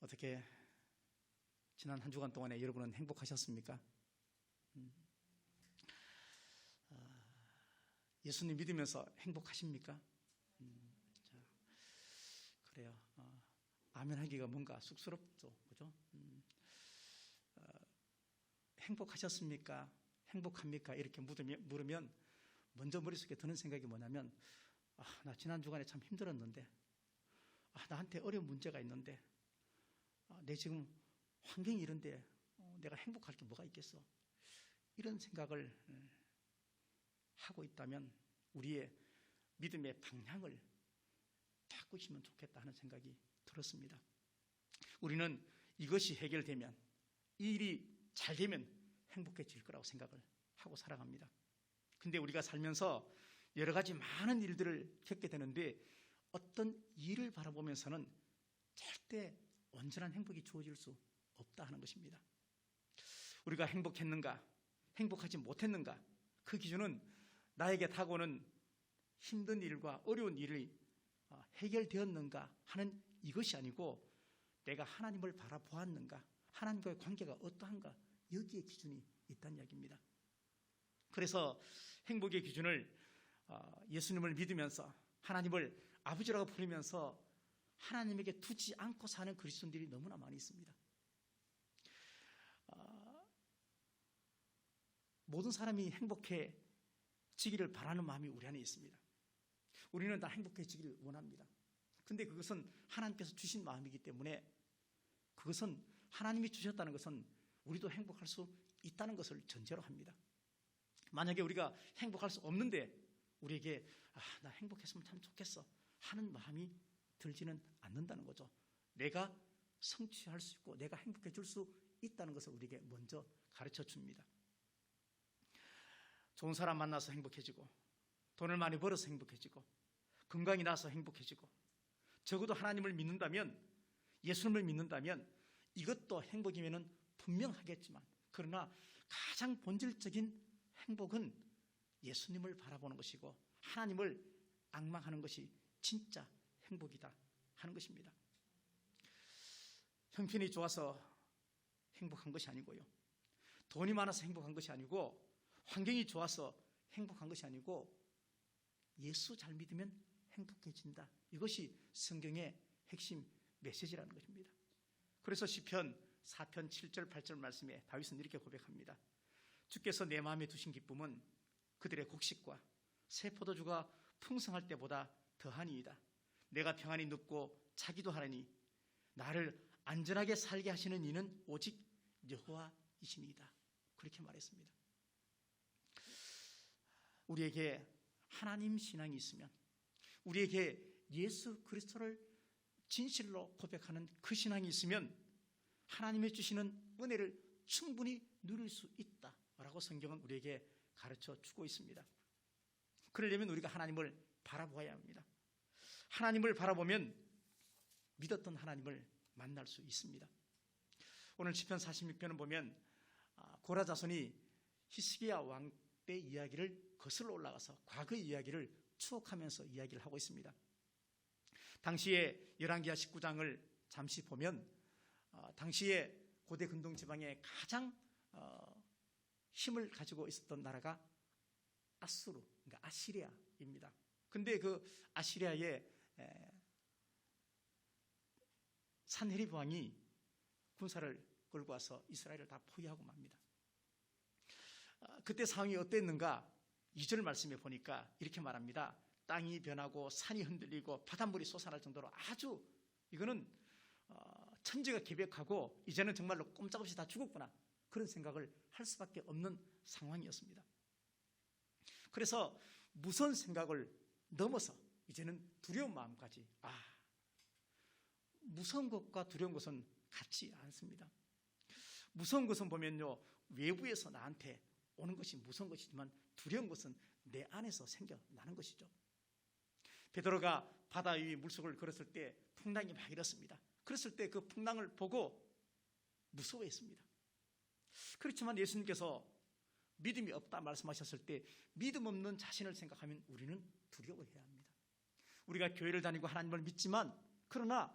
어떻게 지난 한 주간 동안에 여러분은 행복하셨습니까? 예수님 믿으면서 행복하십니까? 자, 그래요. 아멘 하기가 뭔가 쑥스럽죠, 그죠? 행복하셨습니까? 행복합니까? 이렇게 물으면 먼저 머릿속에 드는 생각이 뭐냐면, 나 지난 주간에 참 힘들었는데, 나한테 어려운 문제가 있는데, 내 지금 환경이 이런데 내가 행복할 게 뭐가 있겠어? 이런 생각을 하고 있다면 우리의 믿음의 방향을 바꾸시면 좋겠다 하는 생각이 들었습니다. 우리는 이것이 해결되면, 이 일이 잘 되면 행복해질 거라고 생각을 하고 살아갑니다. 근데 우리가 살면서 여러 가지 많은 일들을 겪게 되는데 어떤 일을 바라보면서는 절대 온전한 행복이 주어질 수 없다 하는 것입니다. 우리가 행복했는가, 행복하지 못했는가, 그 기준은 나에게 다가오는 힘든 일과 어려운 일이 해결되었는가 하는 이것이 아니고, 내가 하나님을 바라보았는가, 하나님과의 관계가 어떠한가, 여기에 기준이 있다는 이야기입니다. 그래서 행복의 기준을 예수님을 믿으면서 하나님을 아버지라고 부르면서 하나님에게 두지 않고 사는 그리스도인들이 너무나 많이 있습니다. 모든 사람이 행복해지기를 바라는 마음이 우리 안에 있습니다. 우리는 다 행복해지기를 원합니다. 근데 그것은 하나님께서 주신 마음이기 때문에, 그것은 하나님이 주셨다는 것은 우리도 행복할 수 있다는 것을 전제로 합니다. 만약에 우리가 행복할 수 없는데 우리에게 나 행복했으면 참 좋겠어 하는 마음이 들지는 않는다는 거죠. 내가 성취할 수 있고 내가 행복해질 수 있다는 것을 우리에게 먼저 가르쳐 줍니다. 좋은 사람 만나서 행복해지고, 돈을 많이 벌어서 행복해지고, 건강이 나서 행복해지고, 적어도 하나님을 믿는다면, 예수님을 믿는다면 이것도 행복이면은 분명하겠지만, 그러나 가장 본질적인 행복은 예수님을 바라보는 것이고 하나님을 앙망하는 것이 진짜 행복이다 하는 것입니다. 형편이 좋아서 행복한 것이 아니고요, 돈이 많아서 행복한 것이 아니고, 환경이 좋아서 행복한 것이 아니고, 예수 잘 믿으면 행복해진다. 이것이 성경의 핵심 메시지라는 것입니다. 그래서 시편 4편 7절 8절 말씀에 다윗은 이렇게 고백합니다. 주께서 내 마음에 두신 기쁨은 그들의 곡식과 새 포도주가 풍성할 때보다 더하니이다. 내가 평안히 눕고 자기도 하라니 나를 안전하게 살게 하시는 이는 오직 여호와이시니이다. 그렇게 말했습니다. 우리에게 하나님 신앙이 있으면, 우리에게 예수 그리스도를 진실로 고백하는 그 신앙이 있으면 하나님이 주시는 은혜를 충분히 누릴 수 있다라고 성경은 우리에게 가르쳐 주고 있습니다. 그러려면 우리가 하나님을 바라보아야 합니다. 하나님을 바라보면 믿었던 하나님을 만날 수 있습니다. 오늘 시편 46편을 보면 고라 자손이 히스기야 왕 때 이야기를 거슬러 올라가서 과거의 이야기를 추억하면서 이야기를 하고 있습니다. 당시에 열왕기하 19장을 잠시 보면 당시에 고대 근동 지방에 가장 힘을 가지고 있었던 나라가 아수르, 그러니까 아시리아입니다. 근데 그 아시리아의 산헤립 왕이 군사를 끌고 와서 이스라엘을 다 포위하고 맙니다. 그때 상황이 어땠는가? 2절 말씀에 보니까 이렇게 말합니다. 땅이 변하고 산이 흔들리고 바닷물이 솟아날 정도로 아주, 이거는 천지가 기백하고 이제는 정말로 꼼짝없이 다 죽었구나, 그런 생각을 할 수밖에 없는 상황이었습니다. 그래서 무서운 생각을 넘어서 이제는 두려운 마음까지, 무서운 것과 두려운 것은 같지 않습니다. 무서운 것은 보면요, 외부에서 나한테 오는 것이 무서운 것이지만 두려운 것은 내 안에서 생겨나는 것이죠. 베드로가 바다 위 물속을 걸었을 때 풍랑이 막 일었습니다. 그랬을 때 그 풍랑을 보고 무서워했습니다. 그렇지만 예수님께서 믿음이 없다 말씀하셨을 때 믿음 없는 자신을 생각하면 우리는 두려워해야 합니다. 우리가 교회를 다니고 하나님을 믿지만, 그러나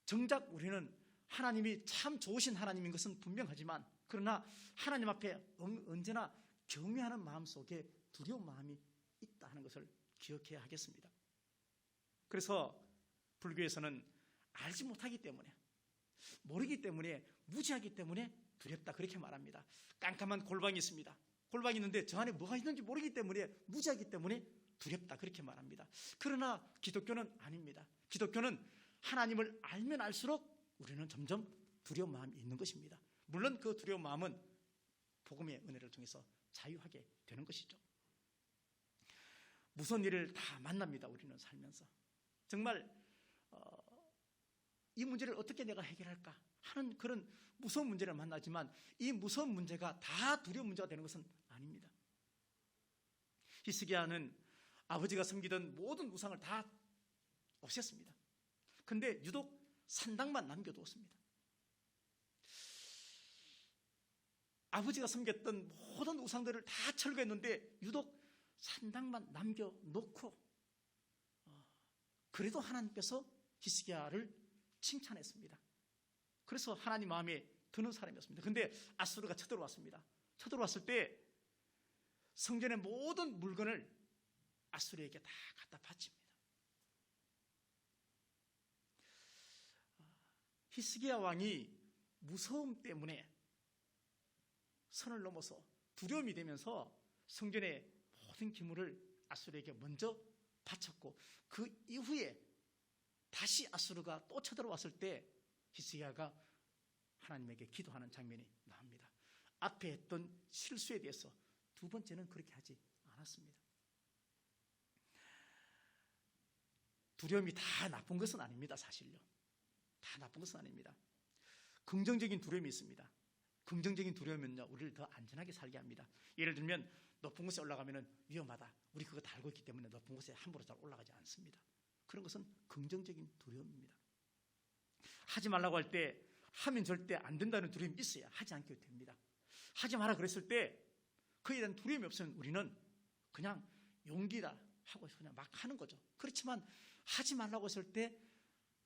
정작 우리는 하나님이 참 좋으신 하나님인 것은 분명하지만, 그러나 하나님 앞에 언제나 경외하는 마음 속에 두려운 마음이 있다 하는 것을 기억해야 하겠습니다. 그래서 불교에서는 알지 못하기 때문에, 모르기 때문에, 무지하기 때문에 두렵다 그렇게 말합니다. 깜깜한 골방이 있습니다. 골방이 있는데 저 안에 뭐가 있는지 모르기 때문에, 무지하기 때문에 두렵다 그렇게 말합니다. 그러나 기독교는 아닙니다. 기독교는 하나님을 알면 알수록 우리는 점점 두려운 마음이 있는 것입니다. 물론 그 두려운 마음은 복음의 은혜를 통해서 자유하게 되는 것이죠. 무서운 일을 다 만납니다. 우리는 살면서 정말 이 문제를 어떻게 내가 해결할까 하는 그런 무서운 문제를 만나지만, 이 무서운 문제가 다 두려운 문제가 되는 것은 아닙니다. 히스기야는 아버지가 섬기던 모든 우상을 다 없앴습니다. 그런데 유독 산당만 남겨두었습니다. 아버지가 섬겼던 모든 우상들을 다 철거했는데 유독 산당만 남겨놓고, 그래도 하나님께서 히스기야를 칭찬했습니다. 그래서 하나님 마음에 드는 사람이었습니다. 그런데 아수르가 쳐들어왔습니다. 쳐들어왔을 때 성전의 모든 물건을 아수르에게 다 갖다 바칩니다. 히스기야 왕이 무서움 때문에 선을 넘어서 두려움이 되면서 성전의 모든 기물을 아수르에게 먼저 바쳤고, 그 이후에 다시 아수르가 또 쳐들어왔을 때 히스기야가 하나님에게 기도하는 장면이 나옵니다. 앞에 했던 실수에 대해서 두 번째는 그렇게 하지 않았습니다. 두려움이 다 나쁜 것은 아닙니다. 사실요, 다 나쁜 것은 아닙니다. 긍정적인 두려움이 있습니다. 긍정적인 두려움은요, 우리를 더 안전하게 살게 합니다. 예를 들면 높은 곳에 올라가면 위험하다, 우리 그거 다 알고 있기 때문에 높은 곳에 함부로 잘 올라가지 않습니다. 그런 것은 긍정적인 두려움입니다. 하지 말라고 할 때 하면 절대 안 된다는 두려움이 있어야 하지 않게 됩니다. 하지 마라 그랬을 때 그에 대한 두려움이 없으면 우리는 그냥 용기다 하고 그냥 막 하는 거죠. 그렇지만 하지 말라고 했을 때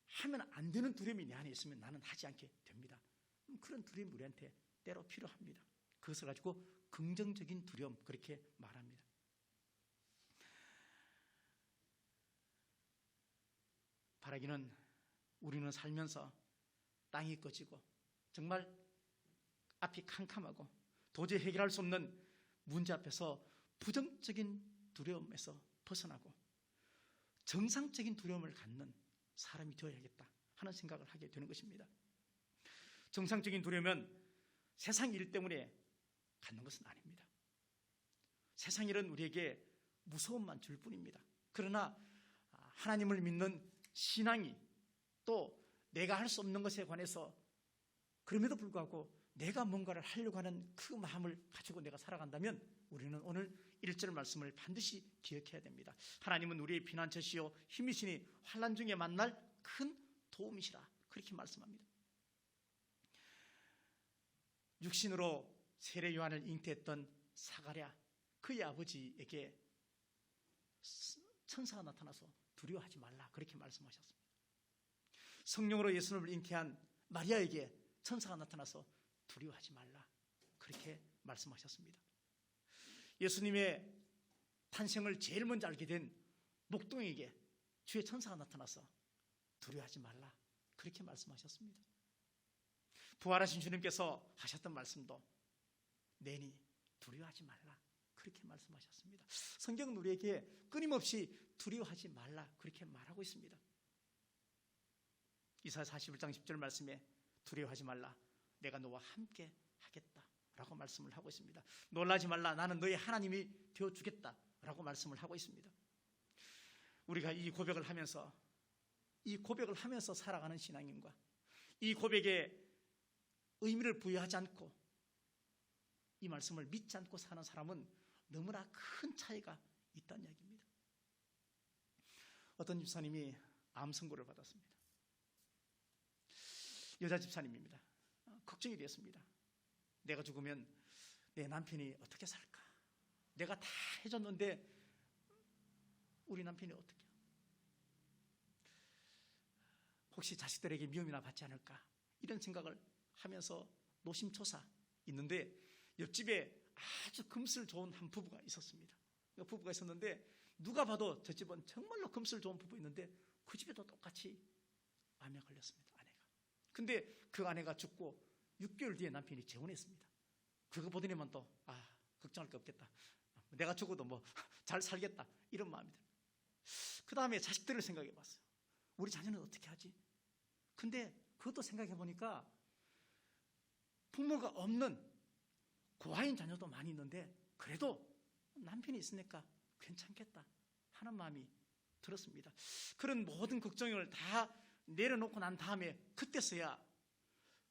하면 안 되는 두려움이 내 안에 있으면 나는 하지 않게 됩니다. 그런 두려움이 우리한테 때로 필요합니다. 그것을 가지고 긍정적인 두려움 그렇게 말합니다. 바라기는 우리는 살면서 땅이 꺼지고 정말 앞이 캄캄하고 도저히 해결할 수 없는 문제 앞에서 부정적인 두려움에서 벗어나고 정상적인 두려움을 갖는 사람이 되어야겠다 하는 생각을 하게 되는 것입니다. 정상적인 두려움은 세상 일 때문에 갖는 것은 아닙니다. 세상 일은 우리에게 무서움만 줄 뿐입니다. 그러나 하나님을 믿는 신앙이 또 내가 할 수 없는 것에 관해서 그럼에도 불구하고 내가 뭔가를 하려고 하는 그 마음을 가지고 내가 살아간다면 우리는 오늘 1절 말씀을 반드시 기억해야 됩니다. 하나님은 우리의 피난처시요 힘이시니 환난 중에 만날 큰 도움이시라 그렇게 말씀합니다. 육신으로 세례 요한을 잉태했던 사가랴, 그의 아버지에게 천사가 나타나서 두려워하지 말라 그렇게 말씀하셨습니다. 성령으로 예수님을 잉태한 마리아에게 천사가 나타나서 두려워하지 말라 그렇게 말씀하셨습니다. 예수님의 탄생을 제일 먼저 알게 된 목동에게 주의 천사가 나타나서 두려워하지 말라 그렇게 말씀하셨습니다. 부활하신 주님께서 하셨던 말씀도 내니 두려워하지 말라 그렇게 말씀하셨습니다. 성경은 우리에게 끊임없이 두려워하지 말라 그렇게 말하고 있습니다. 이사야 41장 10절 말씀에 두려워하지 말라 내가 너와 함께 하겠다 라고 말씀을 하고 있습니다. 놀라지 말라 나는 너의 하나님이 되어주겠다 라고 말씀을 하고 있습니다. 우리가 이 고백을 하면서 살아가는 신앙인과 이 고백에 의미를 부여하지 않고 이 말씀을 믿지 않고 사는 사람은 너무나 큰 차이가 있다는 이야기입니다. 어떤 집사님이 암 선고를 받았습니다. 여자 집사님입니다. 걱정이 되었습니다. 내가 죽으면 내 남편이 어떻게 살까? 내가 다 해줬는데 우리 남편이 어떻게? 혹시 자식들에게 미움이나 받지 않을까? 이런 생각을 하면서 노심초사 있는데 옆집에 아주 금슬 좋은 한 부부가 있었습니다. 그 부부가 있었는데 누가 봐도 저 집은 정말로 금슬 좋은 부부 있는데 그 집에도 똑같이 암에 걸렸습니다. 아내가. 근데 그 아내가 죽고 6개월 뒤에 남편이 재혼했습니다. 그거 보더니만 또 걱정할 게 없겠다. 내가 죽어도 뭐 잘 살겠다 이런 마음이 들어요. 그 다음에 자식들을 생각해 봤어요. 우리 자녀는 어떻게 하지? 근데 그것도 생각해 보니까 부모가 없는 고아인 자녀도 많이 있는데 그래도 남편이 있으니까 괜찮겠다 하는 마음이 들었습니다. 그런 모든 걱정을 다 내려놓고 난 다음에 그때서야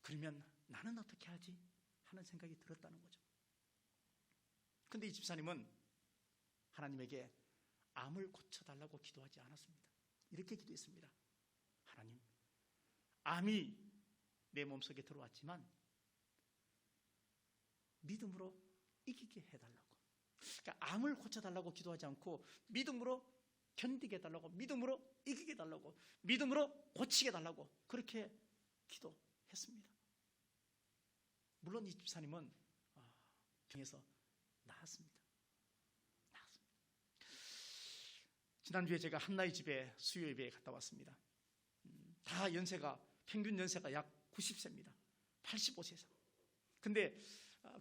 그러면 나는 어떻게 하지? 하는 생각이 들었다는 거죠. 근데 이 집사님은 하나님에게 암을 고쳐달라고 기도하지 않았습니다. 이렇게 기도했습니다. 하나님, 암이 내 몸속에 들어왔지만 믿음으로 이기게 해달라고. 그러니까 암을 고쳐달라고 기도하지 않고 믿음으로 견디게 해달라고, 믿음으로 이기게 해달라고, 믿음으로 고치게 해달라고 그렇게 기도했습니다. 물론 이 집사님은 병에서 나았습니다. 지난주에 제가 한나의 집에 수요 예배에 갔다 왔습니다. 다 연세가, 평균 연세가 약 90세입니다. 85세 이상. 근데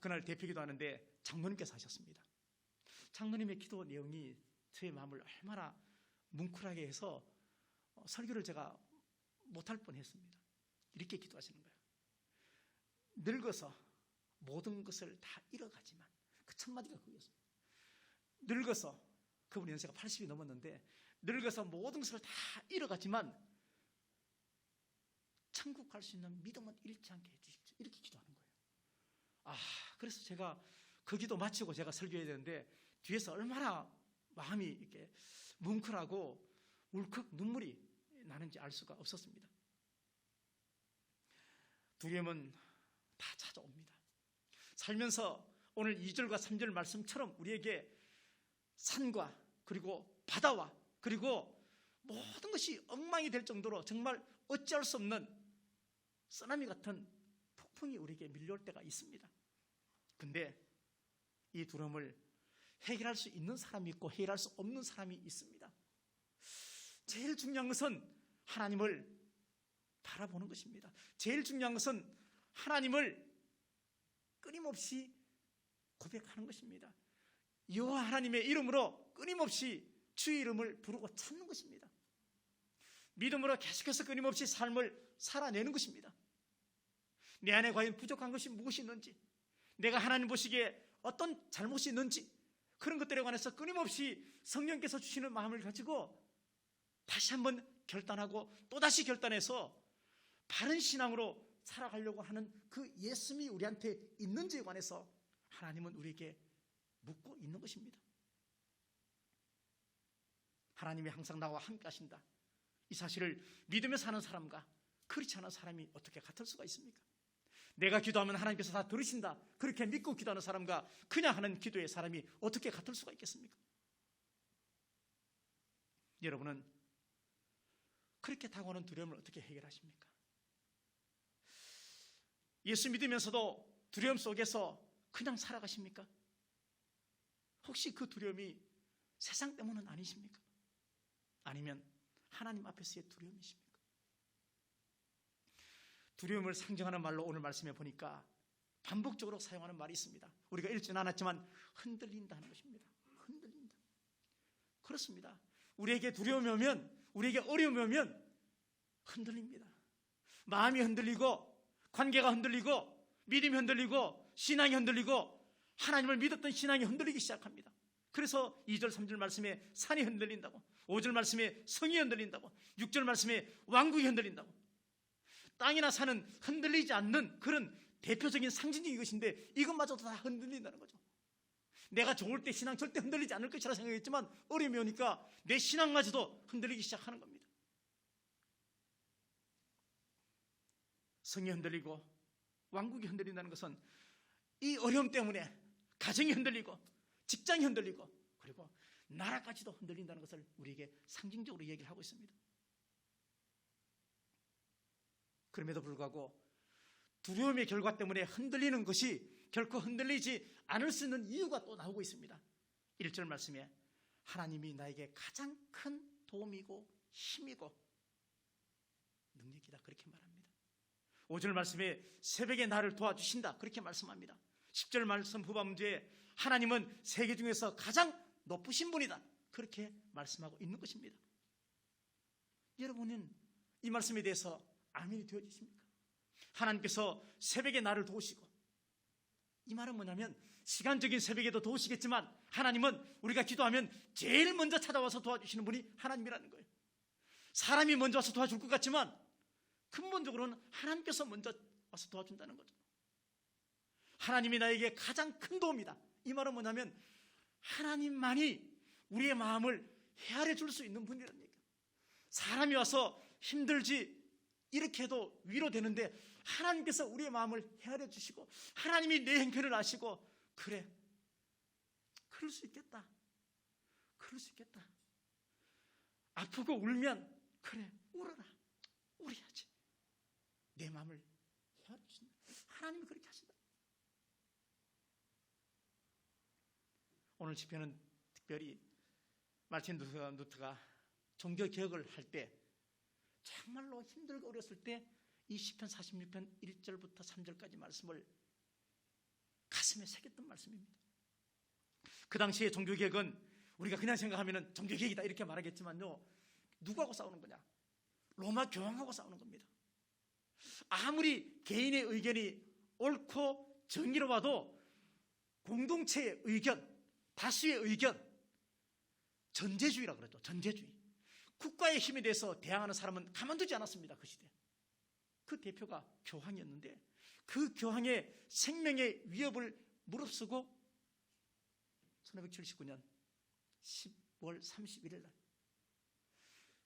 그날 대표기도 하는데 장로님께서 하셨습니다. 장로님의 기도 내용이 저의 마음을 얼마나 뭉클하게 해서 설교를 제가 못할 뻔했습니다. 이렇게 기도하시는 거예요. 늙어서 모든 것을 다 잃어가지만, 그 첫 마디가 그거였습니다. 늙어서, 그분 연세가 80이 넘었는데 늙어서 모든 것을 다 잃어가지만 천국 갈 수 있는 믿음은 잃지 않게 해주십시오. 이렇게 기도하는 거예요. 그래서 제가 그 기도 마치고 제가 설교해야 되는데 뒤에서 얼마나 마음이 이렇게 뭉클하고 울컥 눈물이 나는지 알 수가 없었습니다. 두려움은 다 찾아옵니다. 살면서 오늘 2절과 3절 말씀처럼 우리에게 산과 그리고 바다와 그리고 모든 것이 엉망이 될 정도로 정말 어찌할 수 없는 쓰나미 같은 폭풍이 우리에게 밀려올 때가 있습니다. 근데 이 두려움을 해결할 수 있는 사람이 있고 해결할 수 없는 사람이 있습니다. 제일 중요한 것은 하나님을 바라보는 것입니다. 제일 중요한 것은 하나님을 끊임없이 고백하는 것입니다. 여호와 하나님의 이름으로 끊임없이 주의 이름을 부르고 찾는 것입니다. 믿음으로 계속해서 끊임없이 삶을 살아내는 것입니다. 내 안에 과연 부족한 것이 무엇이 있는지, 내가 하나님 보시기에 어떤 잘못이 있는지, 그런 것들에 관해서 끊임없이 성령께서 주시는 마음을 가지고 다시 한번 결단하고 또다시 결단해서 바른 신앙으로 살아가려고 하는 그 예수님이 우리한테 있는지에 관해서 하나님은 우리에게 묻고 있는 것입니다. 하나님이 항상 나와 함께 하신다, 이 사실을 믿으며 사는 사람과 그렇지 않은 사람이 어떻게 같을 수가 있습니까? 내가 기도하면 하나님께서 다 들으신다, 그렇게 믿고 기도하는 사람과 그냥 하는 기도의 사람이 어떻게 같을 수가 있겠습니까? 여러분은 그렇게 다가오는 두려움을 어떻게 해결하십니까? 예수 믿으면서도 두려움 속에서 그냥 살아가십니까? 혹시 그 두려움이 세상 때문은 아니십니까? 아니면 하나님 앞에서의 두려움이십니까? 두려움을 상징하는 말로 오늘 말씀해 보니까 반복적으로 사용하는 말이 있습니다. 우리가 읽지는 않았지만 흔들린다는 것입니다. 흔들린다. 그렇습니다. 우리에게 두려움이 오면, 우리에게 어려움이 오면 흔들립니다. 마음이 흔들리고, 관계가 흔들리고, 믿음이 흔들리고, 신앙이 흔들리고, 하나님을 믿었던 신앙이 흔들리기 시작합니다. 그래서 2절 3절 말씀에 산이 흔들린다고, 5절 말씀에 성이 흔들린다고, 6절 말씀에 왕국이 흔들린다고. 땅이나 산은 흔들리지 않는 그런 대표적인 상징적인 것인데 이것마저도 다 흔들린다는 거죠. 내가 좋을 때 신앙 절대 흔들리지 않을 것이라 생각했지만 어려움이 오니까 내 신앙마저도 흔들리기 시작하는 겁니다. 성이 흔들리고 왕국이 흔들린다는 것은 이 어려움 때문에 가정이 흔들리고 직장이 흔들리고 그리고 나라까지도 흔들린다는 것을 우리에게 상징적으로 얘기를 하고 있습니다. 그럼에도 불구하고 두려움의 결과 때문에 흔들리는 것이 결코 흔들리지 않을 수 있는 이유가 또 나오고 있습니다. 1절 말씀에 하나님이 나에게 가장 큰 도움이고 힘이고 능력이다 그렇게 말합니다. 5절 말씀에 새벽에 나를 도와주신다 그렇게 말씀합니다. 10절 말씀 후반부에 하나님은 세계 중에서 가장 높으신 분이다 그렇게 말씀하고 있는 것입니다. 여러분은 이 말씀에 대해서 아멘이 되어지십니까? 하나님께서 새벽에 나를 도우시고, 이 말은 뭐냐면 시간적인 새벽에도 도우시겠지만 하나님은 우리가 기도하면 제일 먼저 찾아와서 도와주시는 분이 하나님이라는 거예요. 사람이 먼저 와서 도와줄 것 같지만 근본적으로는 하나님께서 먼저 와서 도와준다는 거죠. 하나님이 나에게 가장 큰 도움이다. 이 말은 뭐냐면 하나님만이 우리의 마음을 헤아려 줄 수 있는 분이라는 얘기예요. 사람이 와서 힘들지 이렇게 해도 위로되는데 하나님께서 우리의 마음을 헤아려 주시고 하나님이 내 형편을 아시고 그래 그럴 수 있겠다 그럴 수 있겠다 아프고 울면 그래 울어라 울어야지 내 마음을 헤아려 주신다. 하나님이 그렇게 하신다. 오늘 시편은 특별히 마틴 루터가 종교개혁을 할 때 정말로 힘들고 어렸을 때 이 시편 46편 1절부터 3절까지 말씀을 가슴에 새겼던 말씀입니다. 그 당시에 종교개혁은 우리가 그냥 생각하면 종교개혁이다 이렇게 말하겠지만요, 누구하고 싸우는 거냐? 로마 교황하고 싸우는 겁니다. 아무리 개인의 의견이 옳고 정의로워도 공동체의 의견, 다수의 의견, 전제주의라고 그러죠. 전제주의. 국가의 힘에 대해서 대항하는 사람은 가만두지 않았습니다. 그 시대. 그 대표가 교황이었는데 그 교황의 생명의 위협을 무릅쓰고 1579년 10월 31일 날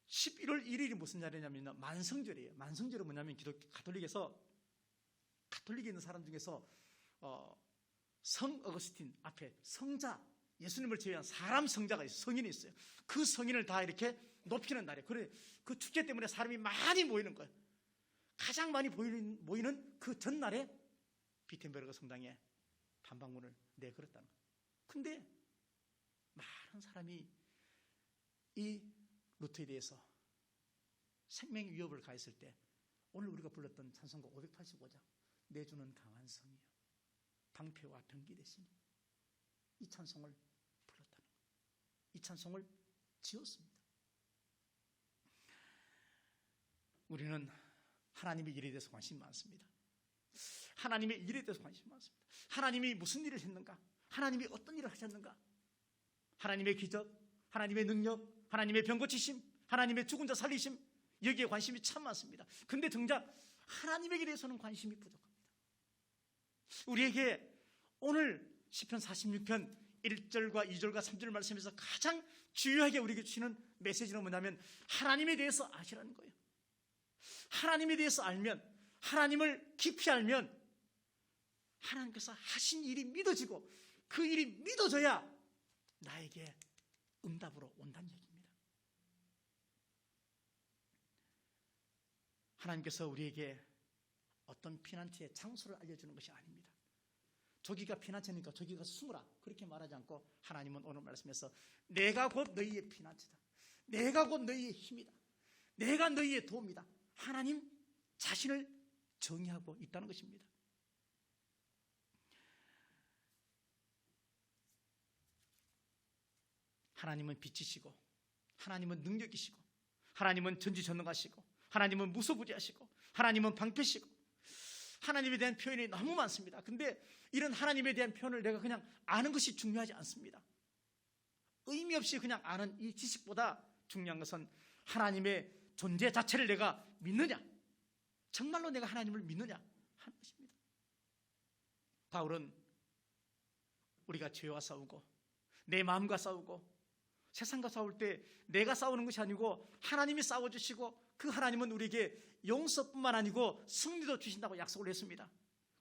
11월 1일이 무슨 날이냐면 만성절이에요. 만성절은 뭐냐면 가톨릭에서 가톨릭에 있는 사람 중에서 성 어거스틴 앞에 성자, 예수님을 제외한 사람 성자가 있어요. 성인이 있어요. 그 성인을 다 이렇게 높이는 날이에요. 그래, 그 축제 때문에 사람이 많이 모이는 거예요. 가장 많이 모이는 그 전날에 비텐베르그 성당에 단방문을 내걸었다는 거예요. 근데 많은 사람이 이 루터에 대해서 생명 위협을 가했을 때 오늘 우리가 불렀던 찬송가 585장 내주는 강한 성이요 방패와 병기 대신 이 찬송을 불렀다는 거예요. 이 찬송을 지었습니다. 우리는 하나님의 일에 대해서 관심이 많습니다. 하나님의 일에 대해서 관심이 많습니다. 하나님이 무슨 일을 했는가? 하나님이 어떤 일을 하셨는가? 하나님의 기적, 하나님의 능력, 하나님의 병 고치심, 하나님의 죽은 자 살리심, 여기에 관심이 참 많습니다. 근데 정작 하나님에게 대해서는 관심이 부족합니다. 우리에게 오늘 시편 46편 1절과 2절과 3절 말씀에서 가장 중요하게 우리에게 주시는 메시지는 뭐냐면 하나님에 대해서 아시라는 거예요. 하나님에 대해서 알면, 하나님을 깊이 알면 하나님께서 하신 일이 믿어지고 그 일이 믿어져야 나에게 응답으로 온다는 얘기입니다. 하나님께서 우리에게 어떤 피난처의 장소를 알려주는 것이 아닙니다. 저기가 피난처니까 저기가 숨으라 그렇게 말하지 않고 하나님은 오늘 말씀에서 내가 곧 너희의 피난처다. 내가 곧 너희의 힘이다. 내가 너희의 도움이다. 하나님 자신을 정의하고 있다는 것입니다. 하나님은 빛이시고 하나님은 능력이시고 하나님은 전지전능하시고 하나님은 무소부지하시고 하나님은 방패시고 하나님에 대한 표현이 너무 많습니다. 근데 이런 하나님에 대한 표현을 내가 그냥 아는 것이 중요하지 않습니다. 의미 없이 그냥 아는 이 지식보다 중요한 것은 하나님의 존재 자체를 내가 믿느냐, 정말로 내가 하나님을 믿느냐 하는 것입니다. 바울은 우리가 죄와 싸우고 내 마음과 싸우고 세상과 싸울 때 내가 싸우는 것이 아니고 하나님이 싸워주시고 그 하나님은 우리에게 용서뿐만 아니고 승리도 주신다고 약속을 했습니다.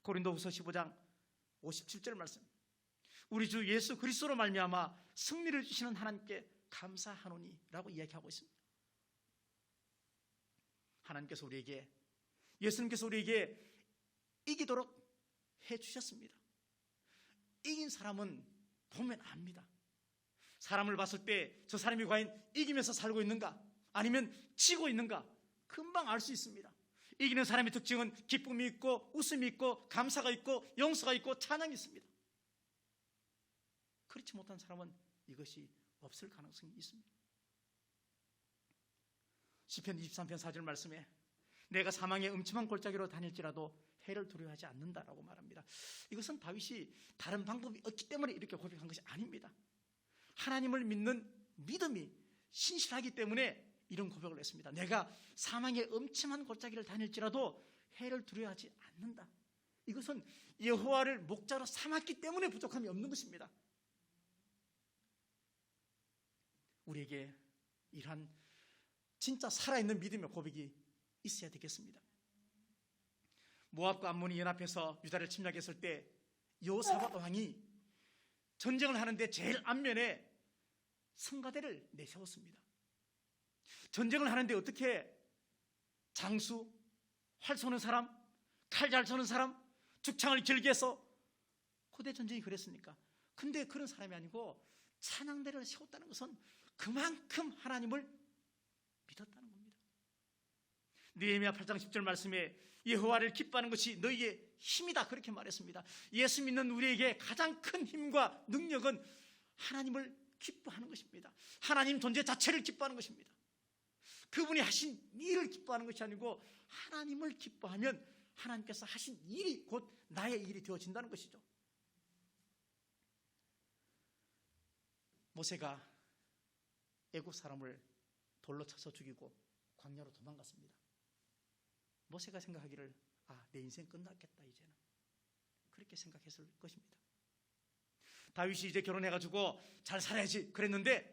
고린도후서 15장 57절 말씀, 우리 주 예수 그리스도로 말미암아 승리를 주시는 하나님께 감사하노니 라고 이야기하고 있습니다. 하나님께서 우리에게, 예수님께서 우리에게 이기도록 해주셨습니다. 이긴 사람은 보면 압니다. 사람을 봤을 때 저 사람이 과연 이기면서 살고 있는가 아니면 지고 있는가 금방 알 수 있습니다. 이기는 사람의 특징은 기쁨이 있고 웃음이 있고 감사가 있고 용서가 있고 찬양이 있습니다. 그렇지 못한 사람은 이것이 없을 가능성이 있습니다. 시편 23편 4절 말씀에 내가 사망의 음침한 골짜기로 다닐지라도 해를 두려워하지 않는다라고 말합니다. 이것은 다윗이 다른 방법이 없기 때문에 이렇게 고백한 것이 아닙니다. 하나님을 믿는 믿음이 신실하기 때문에 이런 고백을 했습니다. 내가 사망의 음침한 골짜기를 다닐지라도 해를 두려워하지 않는다. 이것은 여호와를 목자로 삼았기 때문에 부족함이 없는 것입니다. 우리에게 이러한 진짜 살아있는 믿음의 고백이 있어야 되겠습니다. 모압과 암몬이 연합해서 유다를 침략했을 때 여호사밧 왕이 전쟁을 하는데 제일 앞면에 성가대를 내세웠습니다. 전쟁을 하는데 어떻게 장수, 활 쏘는 사람, 칼 잘 쏘는 사람, 죽창을 길게 해서 고대 전쟁이 그랬습니까? 근데 그런 사람이 아니고 찬양대를 세웠다는 것은 그만큼 하나님을 믿었다는 겁니다. 느헤미야 8장 10절 말씀에 여호와를 기뻐하는 것이 너희의 힘이다 그렇게 말했습니다. 예수 믿는 우리에게 가장 큰 힘과 능력은 하나님을 기뻐하는 것입니다. 하나님 존재 자체를 기뻐하는 것입니다. 그분이 하신 일을 기뻐하는 것이 아니고 하나님을 기뻐하면 하나님께서 하신 일이 곧 나의 일이 되어진다는 것이죠. 모세가 애국 사람을 돌로 쳐서 죽이고 광야로 도망갔습니다. 모세가 생각하기를 내 인생 끝났겠다 이제는 그렇게 생각했을 것입니다. 다윗이 이제 결혼해가지고 잘 살아야지 그랬는데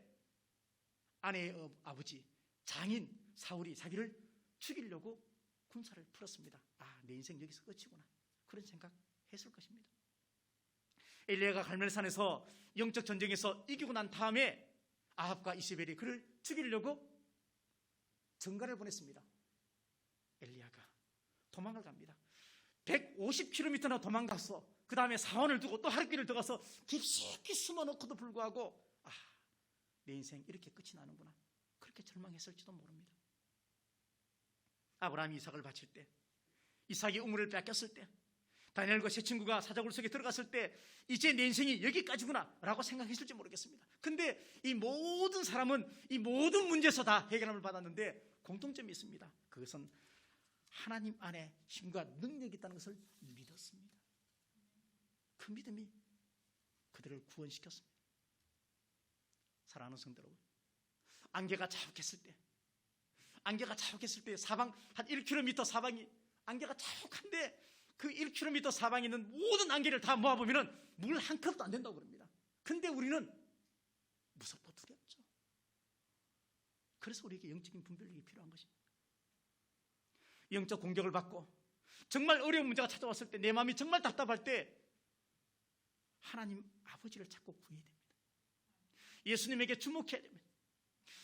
아내의 아버지 장인 사울이 자기를 죽이려고 군사를 풀었습니다. 내 인생 여기서 끝이구나 그런 생각했을 것입니다. 엘리야가 갈멜산에서 영적 전쟁에서 이기고 난 다음에 아합과 이세벨이 그를 죽이려고 전가를 보냈습니다. 엘리야가 도망을 갑니다. 150km나 도망가서 그 다음에 사원을 두고 또 하룻길을 들어가서 깊숙이 숨어놓고도 불구하고 내 인생 이렇게 끝이 나는구나 그렇게 절망했을지도 모릅니다. 아브라함이 이삭을 바칠 때 이삭이 우물을 뺏겼을 때 다니엘과 세 친구가 사자굴 속에 들어갔을 때 이제 내 인생이 여기까지구나 라고 생각했을지 모르겠습니다. 근데 이 모든 사람은 이 모든 문제에서 다 해결함을 받았는데 공통점이 있습니다. 그것은 하나님 안에 힘과 능력이 있다는 것을 믿었습니다. 그 믿음이 그들을 구원시켰습니다. 사랑하는 성도 여러분, 안개가 자욱했을 때 사방 한 1km 사방이 안개가 자욱한데 그 1km 사방에 있는 모든 안개를 다 모아보면 물 한 컵도 안 된다고 그럽니다. 근데 우리는 무섭고 두렵죠. 그래서 우리에게 영적인 분별력이 필요한 것입니다. 영적 공격을 받고 정말 어려운 문제가 찾아왔을 때 내 마음이 정말 답답할 때 하나님 아버지를 찾고 구해야 됩니다. 예수님에게 주목해야 됩니다.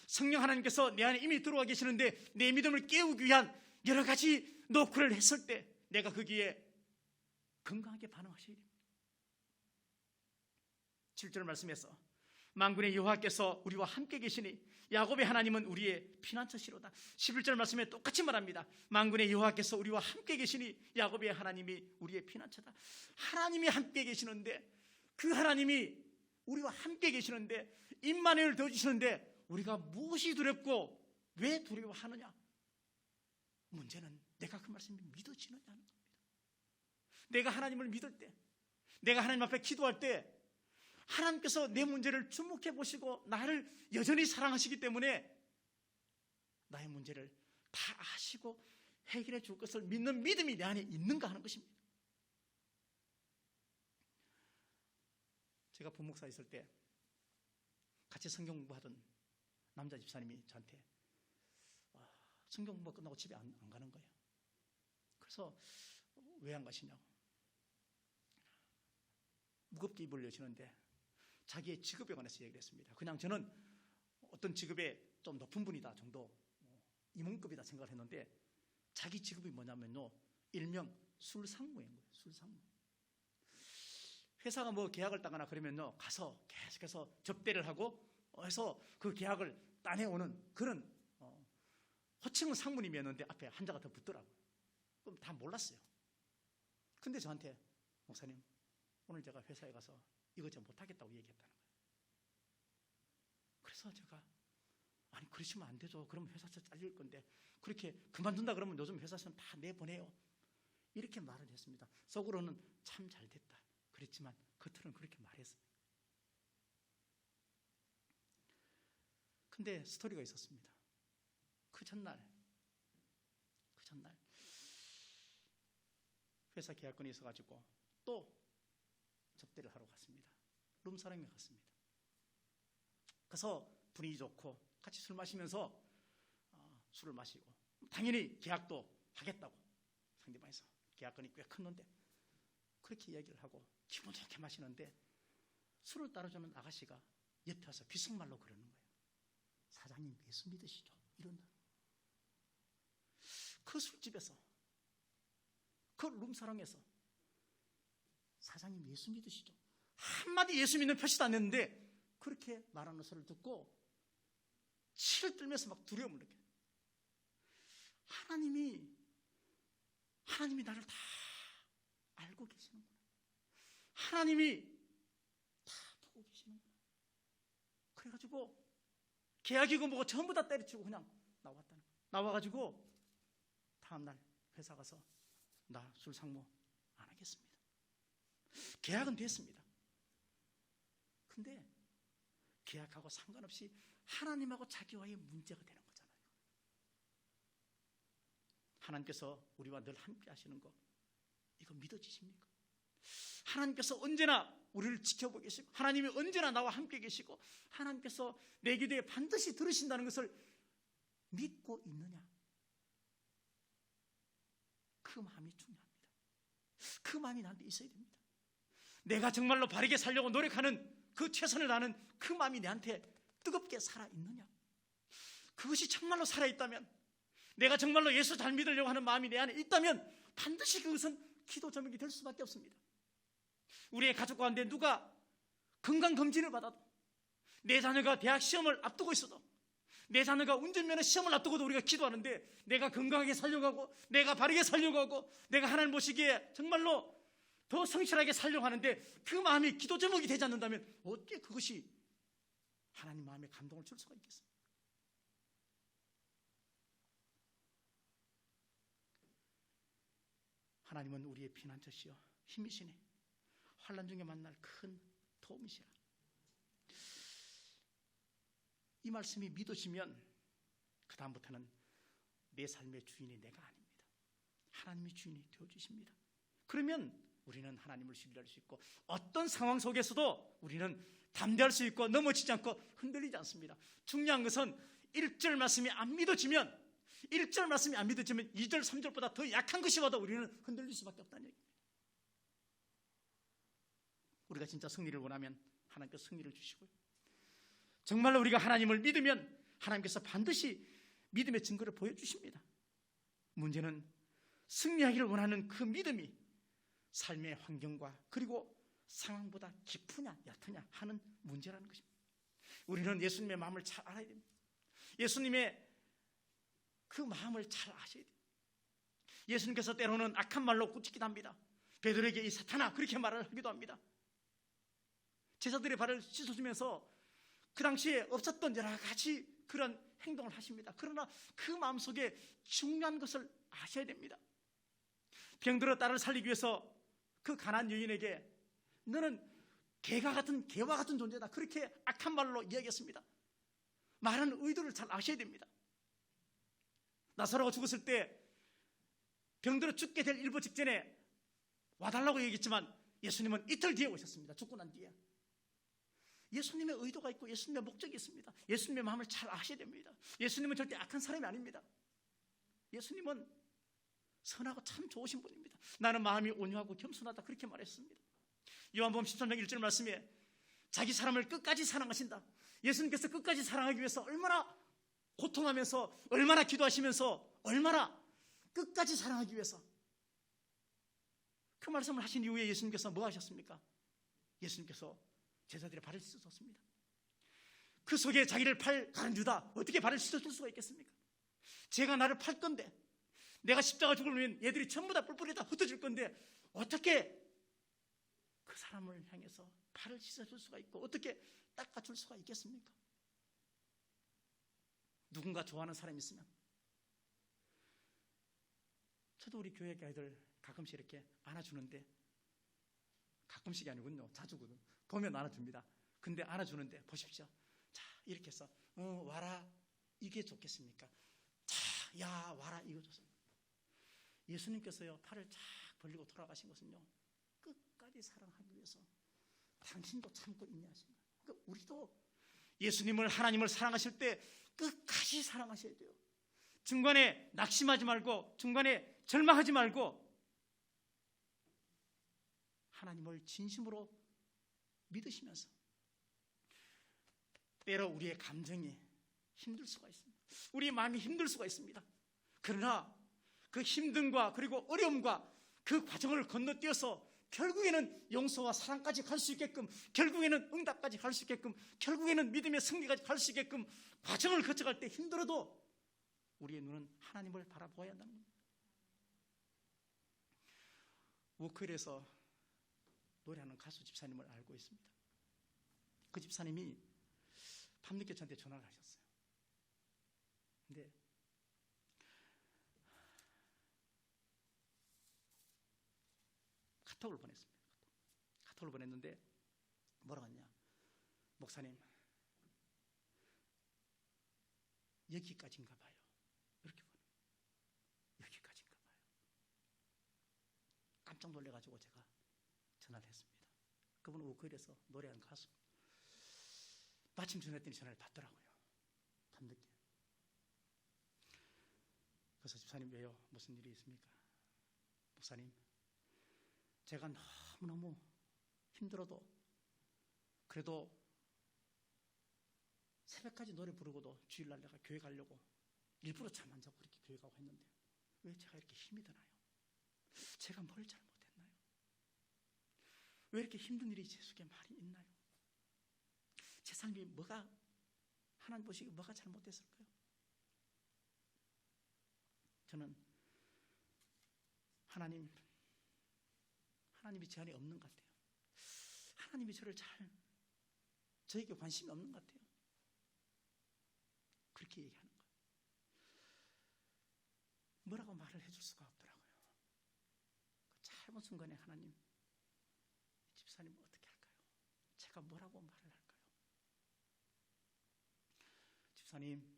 성령 하나님께서 내 안에 이미 들어와 계시는데 내 믿음을 깨우기 위한 여러 가지 노크를 했을 때 내가 거기에 건강하게 반응하셔야 됩니다. 7절 말씀에서 만군의 여호와께서 우리와 함께 계시니 야곱의 하나님은 우리의 피난처시로다. 11절 말씀에 똑같이 말합니다. 만군의 여호와께서 우리와 함께 계시니 야곱의 하나님이 우리의 피난처다. 하나님이 함께 계시는데 그 하나님이 우리와 함께 계시는데 임마누엘 되어주시는데 우리가 무엇이 두렵고 왜 두려워하느냐? 문제는 내가 그 말씀이 믿어지느냐는 겁니다. 내가 하나님을 믿을 때, 내가 하나님 앞에 기도할 때 하나님께서 내 문제를 주목해 보시고 나를 여전히 사랑하시기 때문에 나의 문제를 다 아시고 해결해 줄 것을 믿는 믿음이 내 안에 있는가 하는 것입니다. 제가 부목사 있을 때 같이 성경 공부하던 남자 집사님이 저한테 성경 공부 끝나고 집에 안 가는 거예요. 그래서 왜 안 가시냐고. 무겁게 입을 여시는데 자기의 직업에 관해서 얘기를 했습니다. 그냥 저는 어떤 직업에 좀 높은 분이다 정도 임원급이다 생각을 했는데 자기 직업이 뭐냐면요 일명 술상무인 거예요. 술상무. 회사가 뭐 계약을 따거나 그러면요, 가서 계속해서 접대를 하고 해서 그 계약을 따내오는 그런 호칭은 상무님이었는데 앞에 한자가 더 붙더라고요. 그럼 다 몰랐어요. 근데 저한테 목사님, 오늘 제가 회사에 가서 이거 좀 못하겠다고 얘기했다는 거예요. 그래서 제가 아니 그러시면 안 되죠. 그러면 회사에서 잘릴 건데 그렇게 그만둔다 그러면 요즘 회사에서는 다 내보내요. 이렇게 말을 했습니다. 속으로는 참 잘 됐다 그랬지만 겉으로는 그렇게 말했습니다. 근데 스토리가 있었습니다. 그 전날 회사 계약건이 있어가지고 또 접대를 하러 갔습니다. 룸사롱에 갔습니다. 그래서 분위기 좋고 같이 술 마시면서 술을 마시고 당연히 계약도 하겠다고 상대방에서 계약건이 꽤 컸는데 그렇게 이야기를 하고 기분 좋게 마시는데 술을 따라주는 아가씨가 옆에 와서 비속말로 그러는 거예요. 사장님 예수 믿으시죠? 이런다. 그 술집에서 그 룸사롱에서 사장님 예수 믿으시죠? 한마디 예수 믿는 표시도 안 했는데 그렇게 말하는 소리를 듣고 치를 떨면서 막 두려움을 느껴요. 하나님이 나를 다 알고 계시는구나. 하나님이 다 보고 계시는구나. 그래가지고 계약이고 뭐고 전부 다 때려치고 그냥 나왔다는 거예요. 나와가지고 다음날 회사 가서 나 술 상무 안 하겠습니다. 계약은 됐습니다. 근데 계약하고 상관없이 하나님하고 자기와의 문제가 되는 거잖아요. 하나님께서 우리와 늘 함께 하시는 거 이거 믿어지십니까? 하나님께서 언제나 우리를 지켜보고 계시고 하나님이 언제나 나와 함께 계시고 하나님께서 내 기도에 반드시 들으신다는 것을 믿고 있느냐? 그 마음이 중요합니다. 그 마음이 나한테 있어야 됩니다. 내가 정말로 바르게 살려고 노력하는 그 최선을 다하는 그 마음이 내한테 뜨겁게 살아있느냐? 그것이 정말로 살아있다면 내가 정말로 예수 잘 믿으려고 하는 마음이 내 안에 있다면 반드시 그것은 기도 제목이 될 수밖에 없습니다. 우리의 가족 가운데 누가 건강검진을 받아도 내 자녀가 대학 시험을 앞두고 있어도 내 자녀가 운전면허 시험을 앞두고도 우리가 기도하는데 내가 건강하게 살려고 하고 내가 바르게 살려고 하고 내가 하나님 보시기에 정말로 더 성실하게 살려고 하는데 그 마음이 기도 제목이 되지 않는다면 어떻게 그것이 하나님 마음에 감동을 줄 수가 있겠습니까? 하나님은 우리의 피난처시여 힘이시네. 환난 중에 만날 큰 도움이시라. 이 말씀이 믿어지면 그 다음부터는 내 삶의 주인이 내가 아닙니다. 하나님이 주인이 되어주십니다. 그러면 우리는 하나님을 신뢰할 수 있고 어떤 상황 속에서도 우리는 담대할 수 있고 넘어지지 않고 흔들리지 않습니다. 중요한 것은 1절 말씀이 안 믿어지면 1절 말씀이 안 믿어지면 2절 3절보다 더 약한 것이 와도 우리는 흔들릴 수밖에 없다는 얘기입니다. 우리가 진짜 승리를 원하면 하나님께서 승리를 주시고요. 정말로 우리가 하나님을 믿으면 하나님께서 반드시 믿음의 증거를 보여주십니다. 문제는 승리하기를 원하는 그 믿음이 삶의 환경과 그리고 상황보다 깊으냐 얕으냐 하는 문제라는 것입니다. 우리는 예수님의 마음을 잘 알아야 됩니다. 예수님의 그 마음을 잘 아셔야 돼요. 예수님께서 때로는 악한 말로 꾸짖기도 합니다. 베드로에게 이 사탄아 그렇게 말을 하기도 합니다. 제자들의 발을 씻어주면서 그 당시에 없었던 여러 가지 그런 행동을 하십니다. 그러나 그 마음속에 중요한 것을 아셔야 됩니다. 병들어 딸을 살리기 위해서 그 가난한 여인에게 너는 개와 같은 존재다 그렇게 악한 말로 이야기했습니다. 말하는 의도를 잘 아셔야 됩니다. 나사로가 죽었을 때 병들어 죽게 될 일보 직전에 와달라고 얘기했지만 예수님은 이틀 뒤에 오셨습니다. 죽고 난 뒤에. 예수님의 의도가 있고 예수님의 목적이 있습니다. 예수님의 마음을 잘 아셔야 됩니다. 예수님은 절대 악한 사람이 아닙니다. 예수님은 선하고 참 좋으신 분입니다. 나는 마음이 온유하고 겸손하다 그렇게 말했습니다. 요한복음 13장 1절 말씀에 자기 사람을 끝까지 사랑하신다. 예수님께서 끝까지 사랑하기 위해서 얼마나 고통하면서 얼마나 기도하시면서 얼마나 끝까지 사랑하기 위해서 그 말씀을 하신 이후에 예수님께서 뭐 하셨습니까? 예수님께서 제자들의 발을 씻어줬습니다. 그 속에 자기를 팔 가룟 유다 어떻게 발을 씻어줄 수가 있겠습니까? 제가 나를 팔 건데, 내가 십자가 죽으면 얘들이 전부 다 뿔뿔이 다 흩어질 건데 어떻게 그 사람을 향해서 발을 씻어줄 수가 있고 어떻게 닦아줄 수가 있겠습니까? 누군가 좋아하는 사람이 있으면, 저도 우리 교회 아이들 가끔씩 이렇게 안아주는데, 가끔씩이 아니군요, 자주거든. 보면 안아줍니다. 근데 안아주는데 보십시오. 자, 이렇게 해서 와라, 이게 좋겠습니까? 자, 야, 와라, 이거 좋습니다. 예수님께서요, 팔을 쫙 벌리고 돌아가신 것은요, 끝까지 사랑하기 위해서 당신도 참고 인내하신 거예요. 그러니까 우리도 예수님을, 하나님을 사랑하실 때 끝까지 사랑하셔야 돼요. 중간에 낙심하지 말고, 중간에 절망하지 말고, 하나님을 진심으로 믿으시면서. 때로 우리의 감정이 힘들 수가 있습니다. 우리의 마음이 힘들 수가 있습니다. 그러나 그 힘듦과 그리고 어려움과 그 과정을 건너뛰어서 결국에는 용서와 사랑까지 갈 수 있게끔, 결국에는 응답까지 갈 수 있게끔, 결국에는 믿음의 승리까지 갈 수 있게끔 과정을 거쳐갈 때 힘들어도 우리의 눈은 하나님을 바라보아야 한다는 겁니다. 워크힐에서 노래하는 가수 집사님을 알고 있습니다. 그 집사님이 밤늦게 저한테 전화를 하셨어요. 근데 카톡을 보냈습니다. 카톡을 보냈는데 뭐라고 했냐? 목사님, 여기까지인가 봐요. 이렇게 보내. 여기까지인가 봐요. 깜짝 놀래가지고 제가 전화를 했습니다. 그분은 워크힐에서 노래하는 가수. 마침 전화했더니 전화를 받더라고요. 밤늦게. 그래서 집사님, 왜요? 무슨 일이 있습니까? 목사님, 제가 너무너무 힘들어도 그래도 새벽까지 노래 부르고도 주일날 내가 교회 가려고 일부러 잠 안 자고 그렇게 교회 가고 했는데 왜 제가 이렇게 힘이 드나요? 제가 뭘 잘못했나요? 왜 이렇게 힘든 일이 제 속에 많이 있나요? 제 삶이 뭐가, 하나님 보시기에 뭐가 잘못됐을까요? 저는 하나님이 제 안에 없는 것 같아요. 하나님이 저에게 관심이 없는 것 같아요. 그렇게 얘기하는 거예요. 뭐라고 말을 해줄 수가 없더라고요. 그 짧은 순간에 하나님, 집사님 어떻게 할까요? 제가 뭐라고 말을 할까요? 집사님,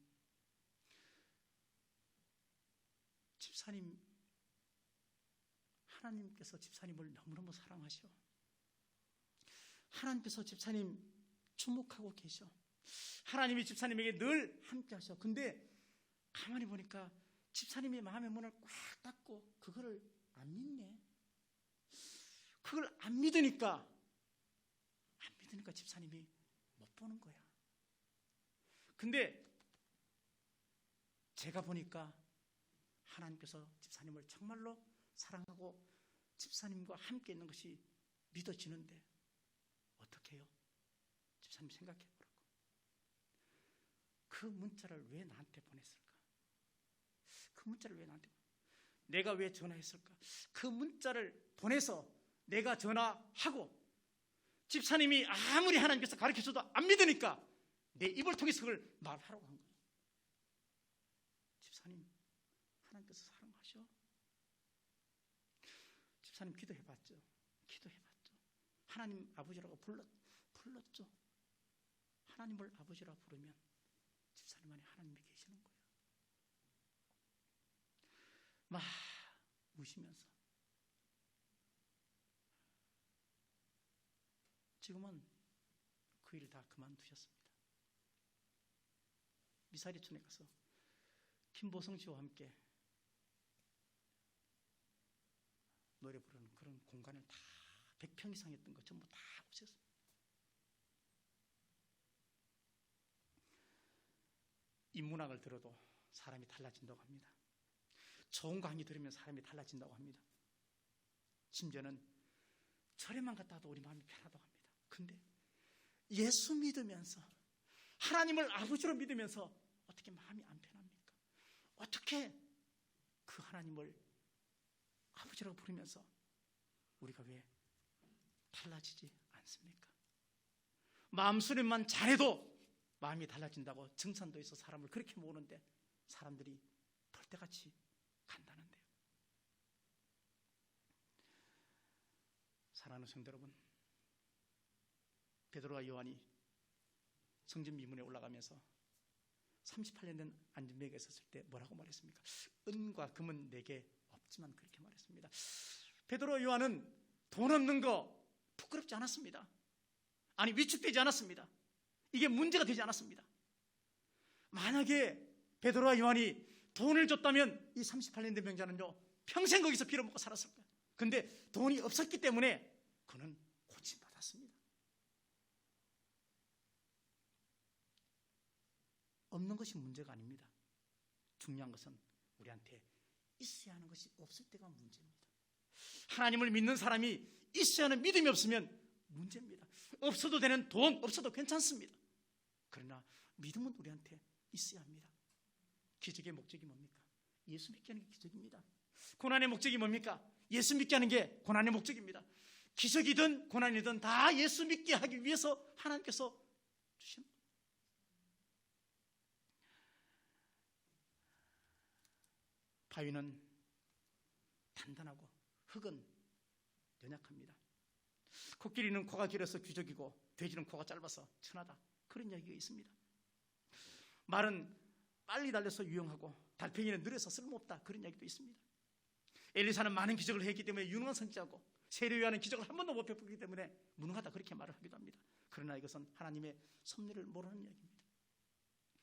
하나님께서 집사님을 너무너무 사랑하셔. 하나님께서 집사님 주목하고 계셔. 하나님이 집사님에게 늘 함께 하셔. 근데 가만히 보니까 집사님의 마음의 문을 꽉 닫고 그거를 안 믿네. 그걸 안 믿으니까 집사님이 못 보는 거야. 근데 제가 보니까 하나님께서 집사님을 정말로 사랑하고 집사님과 함께 있는 것이 믿어지는데 어떻게 해요? 집사님 생각해 보라고. 그 문자를 왜 나한테 보냈을까? 그 문자를 왜 나한테 내가 왜 전화했을까? 그 문자를 보내서 내가 전화하고 집사님이 아무리 하나님께서 가르쳐줘도 안 믿으니까 내 입을 통해서 그걸 말하라고 한 거예요. 집사님, 하나님께서 사랑하셔. 집사님 기도해봤죠. 하나님 아버지라고 불렀죠. 하나님을 아버지라 부르면 집사님 안에 하나님이 계시는 거예요. 막 우시면서. 지금은 그 일 다 그만두셨습니다. 미사리촌에 가서 김보성 씨와 함께 노래 부르는 그런 공간을 다 100평 이상 했던 거 전부 다 없앴습니다. 인문학을 들어도 사람이 달라진다고 합니다. 좋은 강의 들으면 사람이 달라진다고 합니다. 심지어는 절에만 갔다 와도 우리 마음이 편하다고 합니다. 근데 예수 믿으면서 하나님을 아버지로 믿으면서 어떻게 마음이 안 편합니까? 어떻게 그 하나님을 아버지라고 부르면서 우리가 왜 달라지지 않습니까? 마음 수련만 잘해도 마음이 달라진다고 증산도에서 사람을 그렇게 모으는데 사람들이 벌떼같이 간다는데요. 사랑하는 성도 여러분, 베드로와 요한이 성전 미문에 올라가면서 38년 된 안전뱅이가 있었을 때 뭐라고 말했습니까? 은과 금은 내게 없지만 그렇게 말했습니다. 베드로와 요한은 돈 없는 거 부끄럽지 않았습니다. 아니, 위축되지 않았습니다. 이게 문제가 되지 않았습니다. 만약에 베드로와 요한이 돈을 줬다면 이 38년 된 병자는요 평생 거기서 빌어먹고 살았을 거예요. 근데 돈이 없었기 때문에 그는 고침받았습니다. 없는 것이 문제가 아닙니다. 중요한 것은 우리한테 있어야 하는 것이 없을 때가 문제입니다. 하나님을 믿는 사람이 있어야 하는 믿음이 없으면 문제입니다. 없어도 되는 돈, 없어도 괜찮습니다. 그러나 믿음은 우리한테 있어야 합니다. 기적의 목적이 뭡니까? 예수 믿게 하는 게 기적입니다. 고난의 목적이 뭡니까? 예수 믿게 하는 게 고난의 목적입니다. 기적이든 고난이든 다 예수 믿게 하기 위해서 하나님께서 주신 겁니다. 바위는 단단하고 흙은 연약합니다. 코끼리는 코가 길어서 귀족이고 돼지는 코가 짧아서 천하다. 그런 이야기가 있습니다. 말은 빨리 달려서 유용하고 달팽이는 느려서 쓸모없다. 그런 이야기도 있습니다. 엘리사는 많은 기적을 했기 때문에 유능한 선지자고 세례요한은 기적을 한 번도 못 베풀기 때문에 무능하다. 그렇게 말을 하기도 합니다. 그러나 이것은 하나님의 섭리를 모르는 이야기입니다.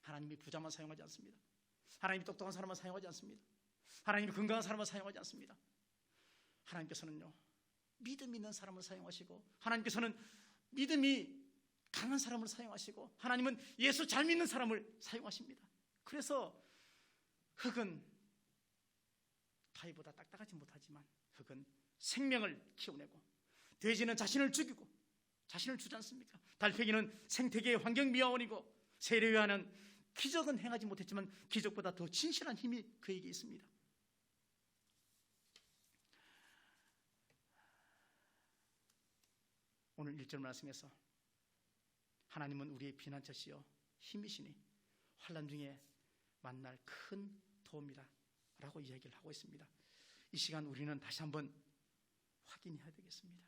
하나님이 부자만 사용하지 않습니다. 하나님이 똑똑한 사람만 사용하지 않습니다. 하나님이 건강한 사람만 사용하지 않습니다. 하나님께서는요 믿음 있는 사람을 사용하시고 하나님께서는 믿음이 강한 사람을 사용하시고 하나님은 예수 잘 믿는 사람을 사용하십니다. 그래서 흙은 바위보다 딱딱하지 못하지만 흙은 생명을 키워내고 돼지는 자신을 죽이고 자신을 주지 않습니까? 달팽이는 생태계의 환경미화원이고 세례요한은 기적은 행하지 못했지만 기적보다 더 진실한 힘이 그에게 있습니다. 오늘 1절 말씀에서 하나님은 우리의 피난처시여 힘이시니 환난 중에 만날 큰 도움이라 라고 이야기를 하고 있습니다. 이 시간 우리는 다시 한번 확인해야 되겠습니다.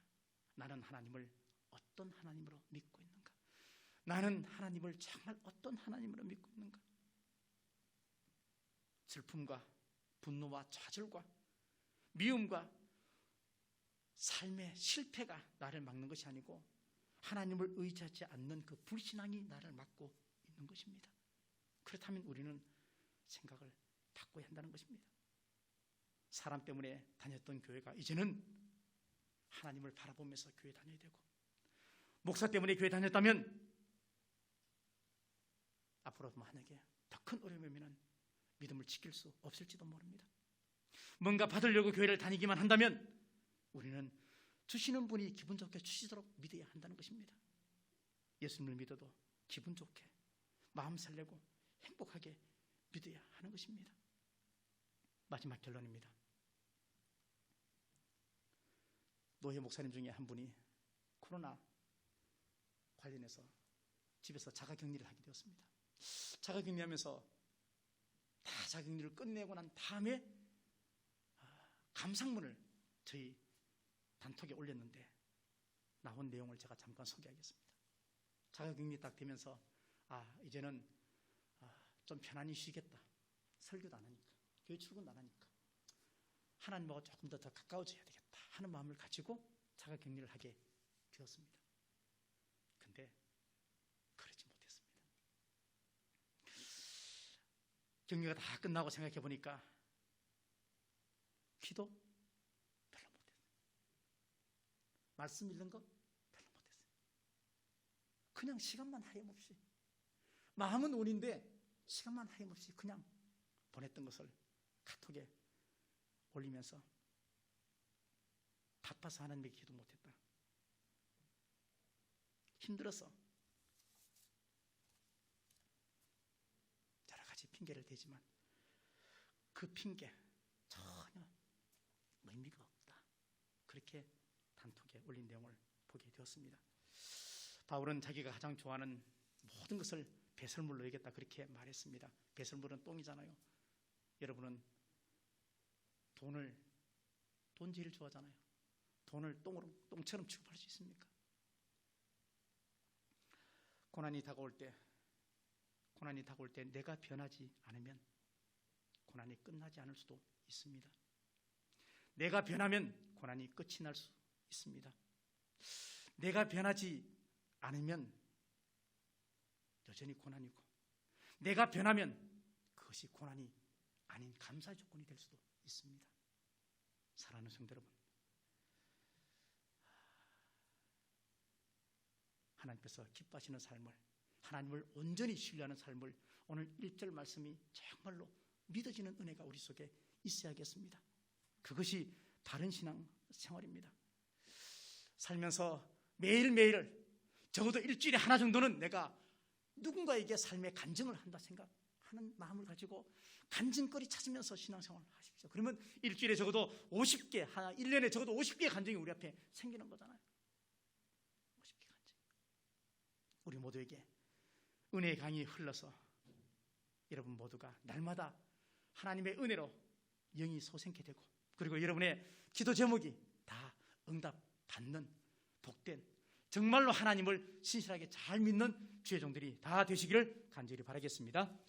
나는 하나님을 어떤 하나님으로 믿고 있는가? 나는 하나님을 정말 어떤 하나님으로 믿고 있는가? 슬픔과 분노와 좌절과 미움과 삶의 실패가 나를 막는 것이 아니고 하나님을 의지하지 않는 그 불신앙이 나를 막고 있는 것입니다. 그렇다면 우리는 생각을 바꿔야 한다는 것입니다. 사람 때문에 다녔던 교회가 이제는 하나님을 바라보면서 교회 다녀야 되고, 목사 때문에 교회 다녔다면 앞으로 만약에 더 큰 어려움이 오면 믿음을 지킬 수 없을지도 모릅니다. 뭔가 받으려고 교회를 다니기만 한다면 우리는 주시는 분이 기분 좋게 주시도록 믿어야 한다는 것입니다. 예수님을 믿어도 기분 좋게 마음 설레고 행복하게 믿어야 하는 것입니다. 마지막 결론입니다. 노예 목사님 중에 한 분이 코로나 관련해서 집에서 자가격리를 하게 되었습니다. 자가격리하면서 다 자가격리를 끝내고 난 다음에 감상문을 저희 단톡에 올렸는데 나온 내용을 제가 잠깐 소개하겠습니다. 자가격리 딱 되면서 이제는 좀 편안히 쉬겠다. 설교도 안 하니까, 교회 출근도 안 하니까 하나님하고 조금 더 가까워져야 되겠다 하는 마음을 가지고 자가격리를 하게 되었습니다. 근데 그러지 못했습니다. 격리가 다 끝나고 생각해 보니까 기도 별로 못했어요. 말씀 읽는 거 별로 못했어요. 그냥 시간만 하염없이, 마음은 온인데 시간만 하염없이 그냥 보냈던 것을 카톡에 올리면서 바빠서 하나님에게 기도 못했다. 힘들어서 여러 가지 핑계를 대지만 그 핑계 전혀 의미가 없다. 그렇게 단톡에 올린 내용을 보게 되었습니다. 바울은 자기가 가장 좋아하는 모든 것을 배설물로 여겼다 그렇게 말했습니다. 배설물은 똥이잖아요. 여러분은 돈 제일 좋아하잖아요. 돈을 똥처럼 취급할 수 있습니까? 고난이 다가올 때 내가 변하지 않으면 고난이 끝나지 않을 수도 있습니다. 내가 변하면 고난이 끝이 날 수 있습니다. 내가 변하지 않으면 여전히 고난이고, 내가 변하면 그것이 고난이 아닌 감사의 조건이 될 수도 있습니다. 사랑하는 성도 여러분, 하나님께서 기뻐하시는 삶을, 하나님을 온전히 신뢰하는 삶을 오늘 1절 말씀이 정말로 믿어지는 은혜가 우리 속에 있어야겠습니다. 그것이 바른 신앙 생활입니다. 살면서 매일매일 적어도 일주일에 하나 정도는 내가 누군가에게 삶의 간증을 한다 생각하는 마음을 가지고 간증거리 찾으면서 신앙생활을 하십시오. 그러면 일주일에 적어도 50개, 1년에 적어도 50개의 간증이 우리 앞에 생기는 거잖아요. 50개 간증. 우리 모두에게 은혜의 강이 흘러서 여러분 모두가 날마다 하나님의 은혜로 영이 솟생케 되고, 그리고 여러분의 기도 제목이 다 응답받는 복된, 정말로 하나님을 신실하게 잘 믿는 주의 종들이 다 되시기를 간절히 바라겠습니다.